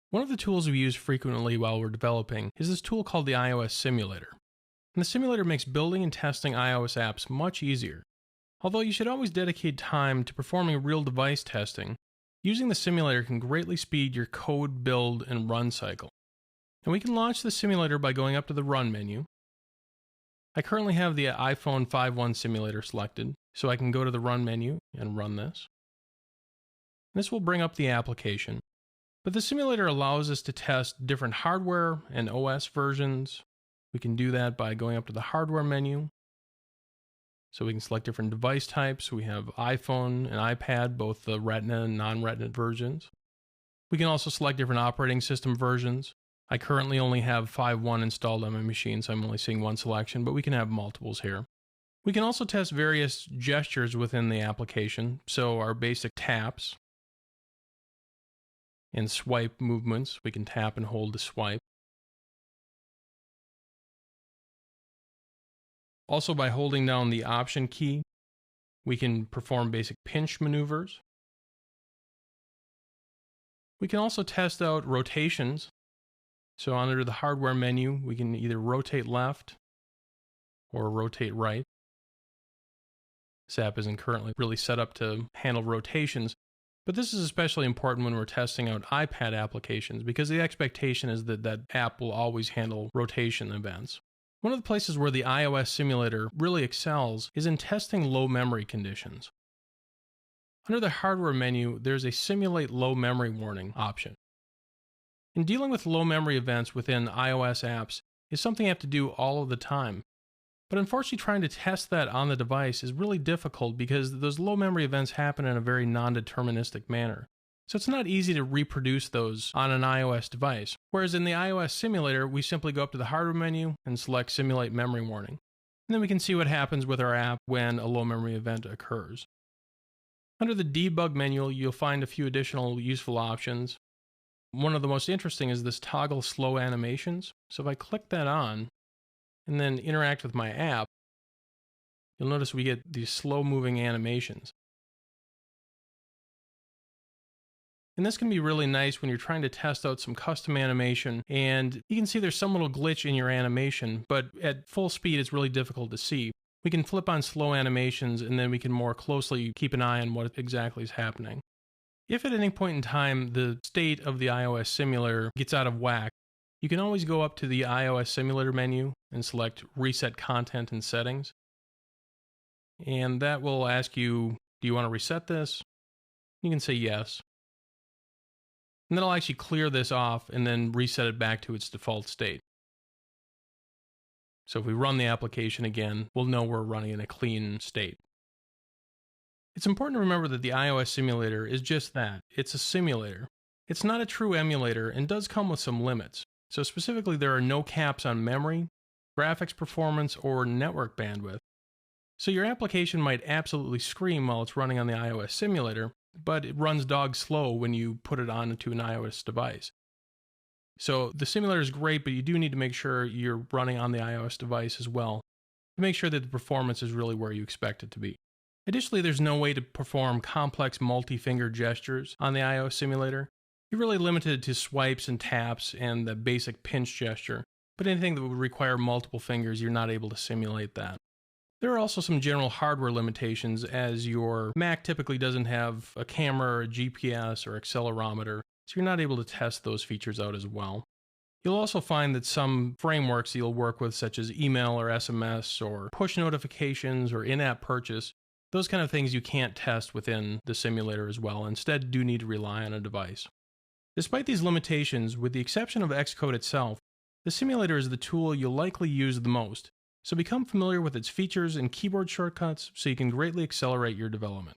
One of the tools we use frequently while we're developing is this tool called the iOS simulator. And the simulator makes building and testing iOS apps much easier. Although you should always dedicate time to performing real device testing, using the simulator can greatly speed your code, build, and run cycle. And we can launch the simulator by going up to the Run menu. I currently have the iPhone 5.1 simulator selected, so I can go to the Run menu and run this. This will bring up the application. But the simulator allows us to test different hardware and OS versions. We can do that by going up to the Hardware menu. So we can select different device types. We have iPhone and iPad, both the Retina and non-Retina versions. We can also select different operating system versions. I currently only have 5.1 installed on my machine, so I'm only seeing one selection, but we can have multiples here. We can also test various gestures within the application, so our basic taps and swipe movements. We can tap and hold to swipe. Also, by holding down the Option key, we can perform basic pinch maneuvers. We can also test out rotations. So under the Hardware menu, we can either rotate left or rotate right. This app isn't currently really set up to handle rotations, but this is especially important when we're testing out iPad applications because the expectation is that that app will always handle rotation events. One of the places where the iOS simulator really excels is in testing low memory conditions. Under the Hardware menu, there's a Simulate Low Memory Warning option. And dealing with low memory events within iOS apps is something you have to do all of the time. But unfortunately, trying to test that on the device is really difficult because those low memory events happen in a very non-deterministic manner. So it's not easy to reproduce those on an iOS device. Whereas in the iOS simulator, we simply go up to the Hardware menu and select Simulate Memory Warning. And then we can see what happens with our app when a low memory event occurs. Under the Debug menu, you'll find a few additional useful options. One of the most interesting is this Toggle Slow Animations. So if I click that on, and then interact with my app, you'll notice we get these slow moving animations. And this can be really nice when you're trying to test out some custom animation, and you can see there's some little glitch in your animation, but at full speed it's really difficult to see. We can flip on slow animations, and then we can more closely keep an eye on what exactly is happening. If at any point in time the state of the iOS simulator gets out of whack, you can always go up to the iOS simulator menu and select Reset Content and Settings. And that will ask you, do you want to reset this? You can say yes. And then I'll actually clear this off and then reset it back to its default state. So if we run the application again, we'll know we're running in a clean state. It's important to remember that the iOS simulator is just that. It's a simulator. It's not a true emulator and does come with some limits. So specifically, there are no caps on memory, graphics performance, or network bandwidth. So your application might absolutely scream while it's running on the iOS simulator, but it runs dog slow when you put it onto an iOS device. So the simulator is great, but you do need to make sure you're running on the iOS device as well to make sure that the performance is really where you expect it to be. Additionally, there's no way to perform complex multi-finger gestures on the iOS simulator. You're really limited to swipes and taps and the basic pinch gesture, but anything that would require multiple fingers, you're not able to simulate that. There are also some general hardware limitations, as your Mac typically doesn't have a camera or a GPS or accelerometer, so you're not able to test those features out as well. You'll also find that some frameworks you'll work with, such as email or SMS or push notifications or in-app purchase, those kind of things you can't test within the simulator as well. Instead, do need to rely on a device. Despite these limitations, with the exception of Xcode itself, the simulator is the tool you'll likely use the most, so become familiar with its features and keyboard shortcuts so you can greatly accelerate your development.